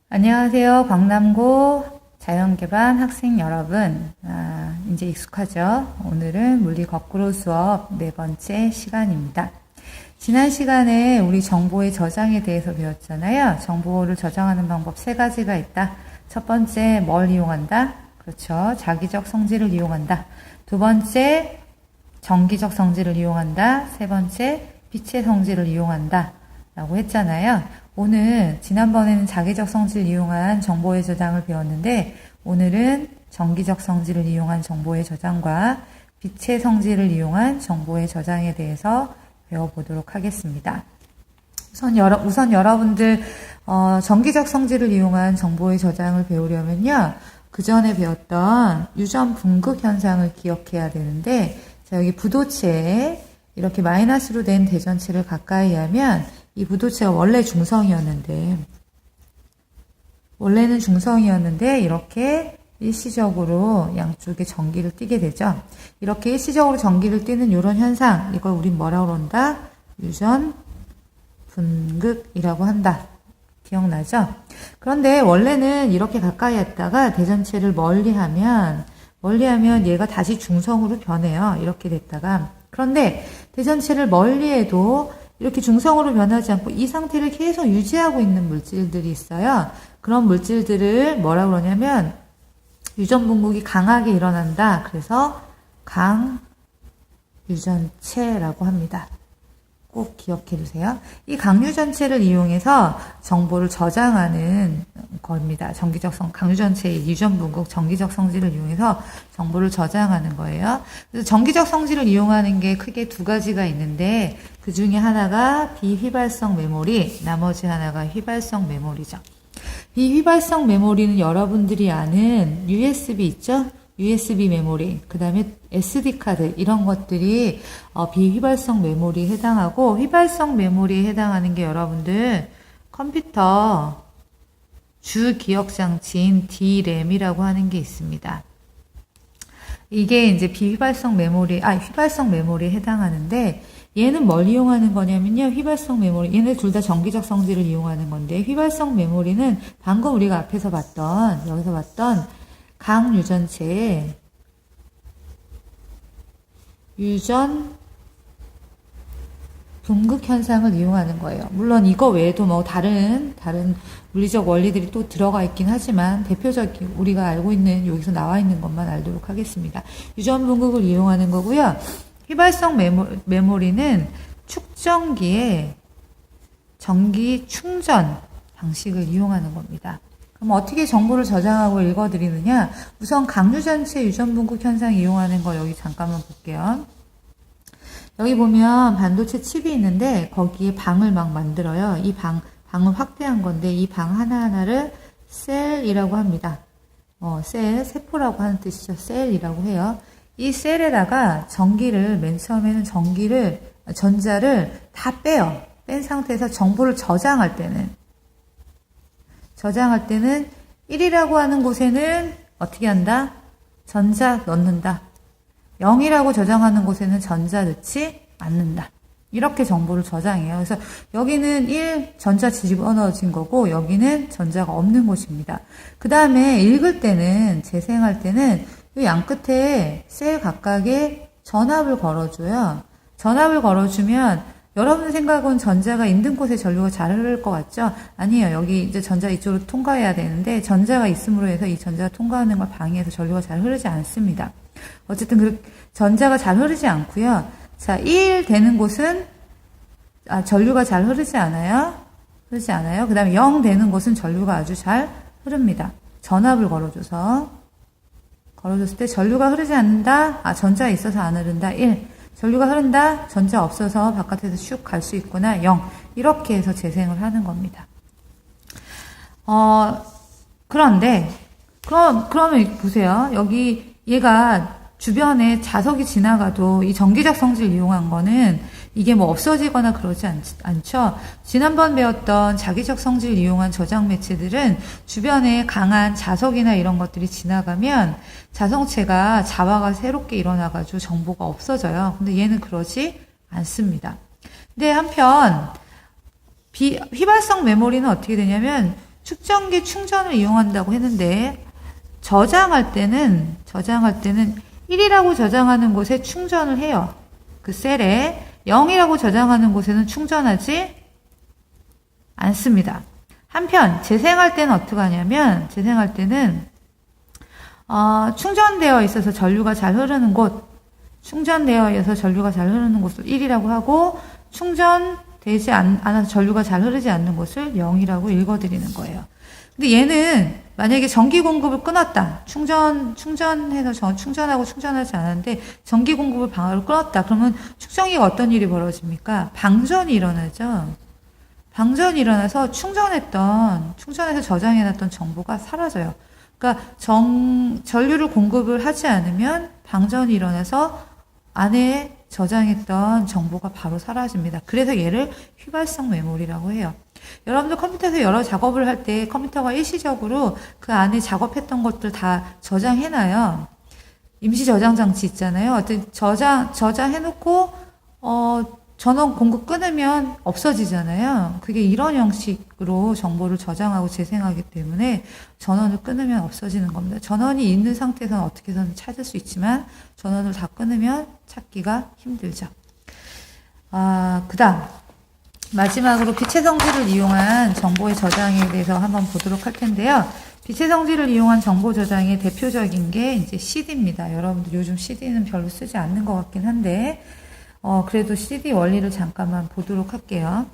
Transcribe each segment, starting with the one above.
안녕하세요. 광남고 자연개발 학생 여러분. 이제 익숙하죠? 오늘은 물리 거꾸로 수업 네 번째 시간입니다. 지난 시간에 우리 정보의 저장에 대해서 배웠잖아요. 정보를 저장하는 방법 세 가지가 있다. 첫 번째, 뭘 이용한다? 그렇죠. 자기적 성질을 이용한다. 두 번째, 정기적 성질을 이용한다. 세 번째, 빛의 성질을 이용한다. 라고 했잖아요. 오늘 지난번에는 자기적 성질을 이용한 정보의 저장을 배웠는데 오늘은 정기적 성질을 이용한 정보의 저장과 빛의 성질을 이용한 정보의 저장에 대해서 배워보도록 하겠습니다. 우선 여러분들 정기적 성질을 이용한 정보의 저장을 배우려면요. 그 전에 배웠던 유전 분극 현상을 기억해야 되는데 자, 여기 부도체에 이렇게 마이너스로 된 대전체를 가까이 하면 이 부도체가 원래는 중성이었는데 이렇게 일시적으로 양쪽에 전기를 띠게 되죠. 이렇게 일시적으로 전기를 띠는 이런 현상, 이걸 우린 뭐라고 그런다? 유전 분극이라고 한다. 기억나죠? 그런데 원래는 이렇게 가까이 했다가 대전체를 멀리하면 얘가 다시 중성으로 변해요. 이렇게 됐다가. 그런데 대전체를 멀리해도 이렇게 중성으로 변하지 않고 이 상태를 계속 유지하고 있는 물질들이 있어요. 그런 물질들을 뭐라고 그러냐면 유전 분극이 강하게 일어난다. 그래서 강유전체라고 합니다. 꼭 기억해 두세요. 이 강유전체를 이용해서 정보를 저장하는 겁니다. 강유전체의 유전 분극 정기적 성질을 이용해서 정보를 저장하는 거예요. 그래서 정기적 성질을 이용하는 게 크게 두 가지가 있는데 그 중에 하나가 비휘발성 메모리, 나머지 하나가 휘발성 메모리죠. 비휘발성 메모리는 여러분들이 아는 USB 있죠? USB 메모리, 그 다음에 SD카드 이런 것들이 비휘발성 메모리에 해당하고 휘발성 메모리에 해당하는 게 여러분들 컴퓨터 주 기억장치인 DRAM이라고 하는 게 있습니다. 이게 이제 휘발성 메모리에 해당하는데 얘는 뭘 이용하는 거냐면요. 휘발성 메모리, 얘네 둘 다 정기적 성질을 이용하는 건데 휘발성 메모리는 방금 우리가 여기서 봤던 강유전체의 유전 분극 현상을 이용하는 거예요. 물론 이거 외에도 뭐 다른 물리적 원리들이 또 들어가 있긴 하지만 대표적인 우리가 알고 있는 여기서 나와 있는 것만 알도록 하겠습니다. 유전 분극을 이용하는 거고요. 휘발성 메모리는 축전기의 전기 충전 방식을 이용하는 겁니다. 그럼 어떻게 정보를 저장하고 읽어드리느냐? 우선 강유전체 유전 분극 현상 이용하는 거 여기 잠깐만 볼게요. 여기 보면 반도체 칩이 있는데 거기에 방을 막 만들어요. 이 방을 확대한 건데 이 방 하나하나를 셀이라고 합니다. 세포라고 하는 뜻이죠. 셀이라고 해요. 이 셀에다가 맨 처음에는 전자를 다 빼요. 뺀 상태에서 정보를 저장할 때는 1이라고 하는 곳에는 어떻게 한다? 전자 넣는다. 0이라고 저장하는 곳에는 전자 넣지 않는다. 이렇게 정보를 저장해요. 그래서 여기는 1 전자 집어넣어진 거고 여기는 전자가 없는 곳입니다. 그 다음에 읽을 때는 재생할 때는 이 양끝에 셀 각각에 전압을 걸어줘요. 전압을 걸어주면 여러분 생각은 전자가 있는 곳에 전류가 잘 흐를 것 같죠? 아니에요. 여기 이제 전자 이쪽으로 통과해야 되는데 전자가 있음으로 해서 이 전자가 통과하는 걸 방해해서 전류가 잘 흐르지 않습니다. 어쨌든 전자가 잘 흐르지 않고요. 자, 1 되는 곳은 전류가 잘 흐르지 않아요. 그 다음에 0 되는 곳은 전류가 아주 잘 흐릅니다. 전압을 걸어줬을 때 전류가 흐르지 않는다. 전자 있어서 안 흐른다. 1. 전류가 흐른다. 전자 없어서 바깥에서 슉 갈 수 있구나. 0. 이렇게 해서 재생을 하는 겁니다. 그러면 보세요. 여기 얘가 주변에 자석이 지나가도 이 전기적 성질을 이용한 거는 이게 뭐 없어지거나 그러지 않죠. 지난번 배웠던 자기적 성질을 이용한 저장 매체들은 주변에 강한 자석이나 이런 것들이 지나가면 자성체가 자화가 새롭게 일어나가지고 정보가 없어져요. 근데 얘는 그러지 않습니다. 근데 한편 휘발성 메모리는 어떻게 되냐면 측정기 충전을 이용한다고 했는데 저장할 때는 1이라고 저장하는 곳에 충전을 해요. 그 셀에 0이라고 저장하는 곳에는 충전하지 않습니다. 한편 재생할 때는 어떻게 하냐면 재생할 때는 충전되어 있어서 전류가 잘 흐르는 곳 충전되어 있어서 전류가 잘 흐르는 곳을 1이라고 하고 충전되지 않아서 전류가 잘 흐르지 않는 곳을 0이라고 읽어드리는 거예요. 근데 얘는 만약에 전기 공급을 끊었다. 충전해서 충전하고 충전하지 않았는데 전기 공급을 방으로 끊었다. 그러면 측정기가 어떤 일이 벌어집니까? 방전이 일어나죠. 방전이 일어나서 충전해서 저장해놨던 정보가 사라져요. 그러니까 전류를 공급을 하지 않으면 방전이 일어나서 안에 저장했던 정보가 바로 사라집니다. 그래서 얘를 휘발성 메모리라고 해요. 여러분들 컴퓨터에서 여러 작업을 할 때 컴퓨터가 일시적으로 그 안에 작업했던 것들 다 저장해놔요. 임시 저장 장치 있잖아요. 어떤 저장해놓고 전원 공급 끊으면 없어지잖아요. 그게 이런 형식으로 정보를 저장하고 재생하기 때문에 전원을 끊으면 없어지는 겁니다. 전원이 있는 상태에서는 어떻게 해서는 찾을 수 있지만 전원을 다 끊으면 찾기가 힘들죠. 그 다음 마지막으로 빛의 성질을 이용한 정보의 저장에 대해서 한번 보도록 할 텐데요. 빛의 성질을 이용한 정보 저장의 대표적인 게 이제 CD입니다. 여러분들 요즘 CD는 별로 쓰지 않는 것 같긴 한데 그래도 CD 원리를 잠깐만 보도록 할게요.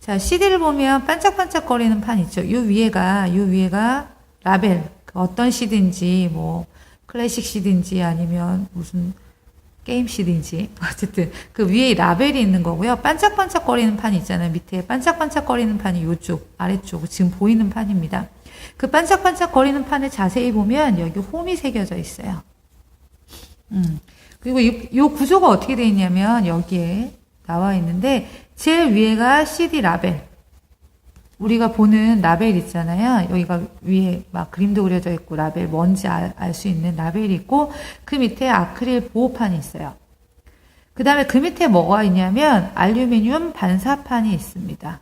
자, CD를 보면 반짝반짝거리는 판 있죠. 요 위에가 라벨, 어떤 CD인지, 뭐, 클래식 CD인지 아니면 무슨 게임 CD인지, 어쨌든 그 위에 라벨이 있는 거고요. 반짝반짝거리는 판이 있잖아요. 밑에 반짝반짝거리는 판이 요쪽, 아래쪽, 지금 보이는 판입니다. 그 반짝반짝거리는 판을 자세히 보면 여기 홈이 새겨져 있어요. 그리고 이 구조가 어떻게 되어 있냐면 여기에 나와 있는데 제일 위에가 CD 라벨. 우리가 보는 라벨 있잖아요. 여기가 위에 막 그림도 그려져 있고 라벨 뭔지 알 수 있는 라벨이 있고 그 밑에 아크릴 보호판이 있어요. 그 다음에 그 밑에 뭐가 있냐면 알루미늄 반사판이 있습니다.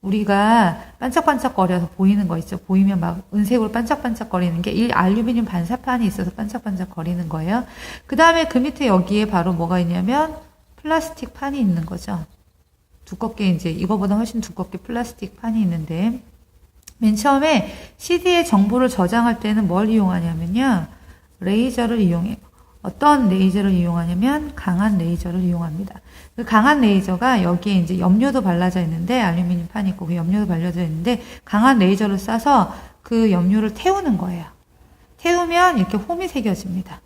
우리가 반짝반짝거려서 보이는 거 있죠. 보이면 막 은색으로 반짝반짝거리는 게 이 알루미늄 반사판이 있어서 반짝반짝거리는 거예요. 그 다음에 그 밑에 여기에 바로 뭐가 있냐면 플라스틱 판이 있는 거죠. 두껍게 이제 이거보다 훨씬 두껍게 플라스틱 판이 있는데 맨 처음에 CD의 정보를 저장할 때는 뭘 이용하냐면요. 레이저를 이용해요. 어떤 레이저를 이용하냐면 강한 레이저를 이용합니다. 그 강한 레이저가 여기에 이제 염료도 발라져 있는데 알루미늄 판이 있고 그 염료도 발라져 있는데 강한 레이저를 쏴서 그 염료를 태우는 거예요. 태우면 이렇게 홈이 새겨집니다.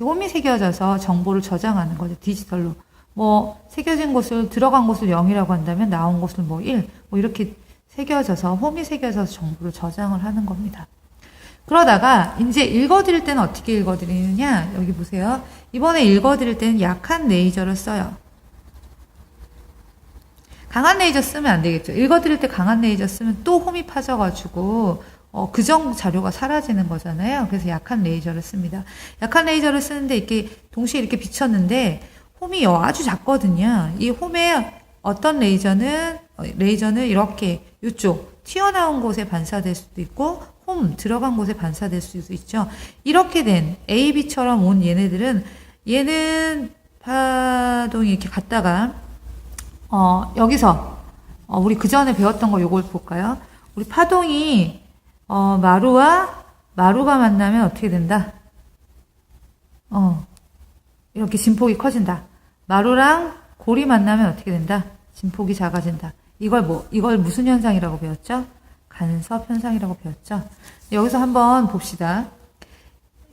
홈이 새겨져서 정보를 저장하는 거죠. 디지털로. 뭐 새겨진 곳을 들어간 곳을 0이라고 한다면 나온 곳을 뭐 1, 뭐 이렇게 새겨져서 홈이 새겨져서 정보를 저장을 하는 겁니다. 그러다가 이제 읽어드릴 때는 어떻게 읽어드리느냐? 여기 보세요. 이번에 읽어드릴 때는 약한 레이저를 써요. 강한 레이저 쓰면 안 되겠죠. 읽어드릴 때 강한 레이저 쓰면 또 홈이 파져가지고 그정 자료가 사라지는 거잖아요. 그래서 약한 레이저를 씁니다. 약한 레이저를 쓰는데 이렇게 동시에 이렇게 비쳤는데 홈이 아주 작거든요. 이 홈에 어떤 레이저는 이렇게 이쪽 튀어나온 곳에 반사될 수도 있고 홈 들어간 곳에 반사될 수도 있죠. 이렇게 된 A, B처럼 온 얘는 파동이 이렇게 갔다가 여기서 우리 그 전에 배웠던 거 요걸 볼까요? 우리 파동이 마루가 만나면 어떻게 된다? 이렇게 진폭이 커진다. 마루랑 골이 만나면 어떻게 된다? 진폭이 작아진다. 이걸 무슨 현상이라고 배웠죠? 간섭 현상이라고 배웠죠? 여기서 한번 봅시다.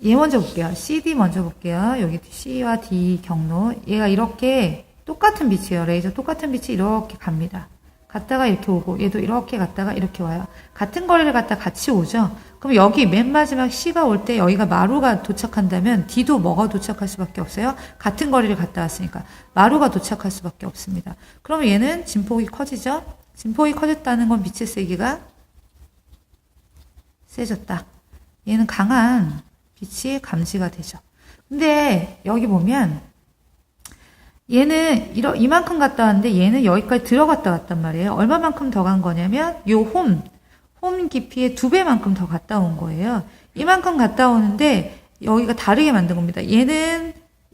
얘 먼저 볼게요. CD 먼저 볼게요. 여기 C와 D 경로. 얘가 이렇게 똑같은 빛이에요. 레이저 똑같은 빛이 이렇게 갑니다. 갔다가 이렇게 오고 얘도 이렇게 갔다가 이렇게 와요. 같은 거리를 갔다 같이 오죠. 그럼 여기 맨 마지막 C가 올 때 여기가 마루가 도착한다면 D도 뭐가 도착할 수밖에 없어요? 같은 거리를 갔다 왔으니까 마루가 도착할 수밖에 없습니다. 그러면 얘는 진폭이 커지죠? 진폭이 커졌다는 건 빛의 세기가 세졌다. 얘는 강한 빛이 감지가 되죠. 근데 여기 보면 얘는 이만큼 갔다 왔는데 얘는 여기까지 들어갔다 왔단 말이에요. 얼마만큼 더 간 거냐면 요 홈 깊이의 2배만큼 더 갔다 온 거예요. 이만큼 갔다 오는데 여기가 다르게 만든 겁니다.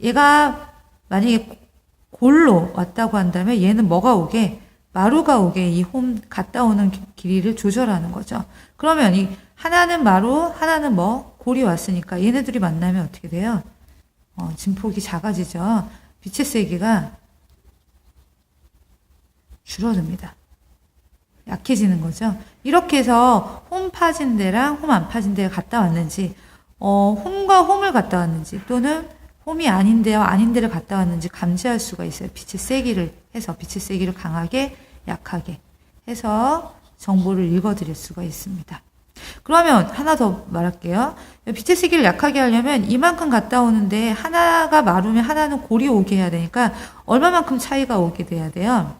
얘가 만약에 골로 왔다고 한다면 얘는 뭐가 오게? 마루가 오게 이 홈 갔다 오는 길이를 조절하는 거죠. 그러면 이 하나는 마루, 하나는 뭐? 골이 왔으니까 얘네들이 만나면 어떻게 돼요? 진폭이 작아지죠. 빛의 세기가 줄어듭니다. 약해지는 거죠. 이렇게 해서 홈 파진 데랑 홈 안 파진 데가 갔다 왔는지, 홈과 홈을 갔다 왔는지, 또는 홈이 아닌 데와 아닌 데를 갔다 왔는지 감지할 수가 있어요. 빛의 세기를 해서, 빛의 세기를 강하게, 약하게 해서 정보를 읽어드릴 수가 있습니다. 그러면 하나 더 말할게요. 빛의 세기를 약하게 하려면 이만큼 갔다 오는데 하나가 마루면 하나는 골이 오게 해야 되니까 얼마만큼 차이가 오게 돼야 돼요?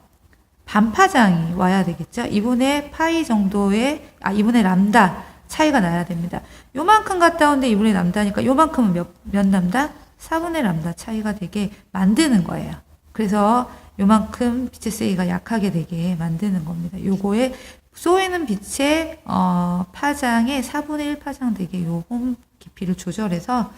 반파장이 와야 되겠죠? 2분의 파이 정도의, 2분의 람다 차이가 나야 됩니다. 요만큼 갔다 오는데 2분의 람다니까 요만큼은 몇 람다? 4분의 람다 차이가 되게 만드는 거예요. 그래서 요만큼 빛의 세기가 약하게 되게 만드는 겁니다. 요거에 쏘이는 빛의 파장의 4분의 1 파장 되게 요 홈 깊이를 조절해서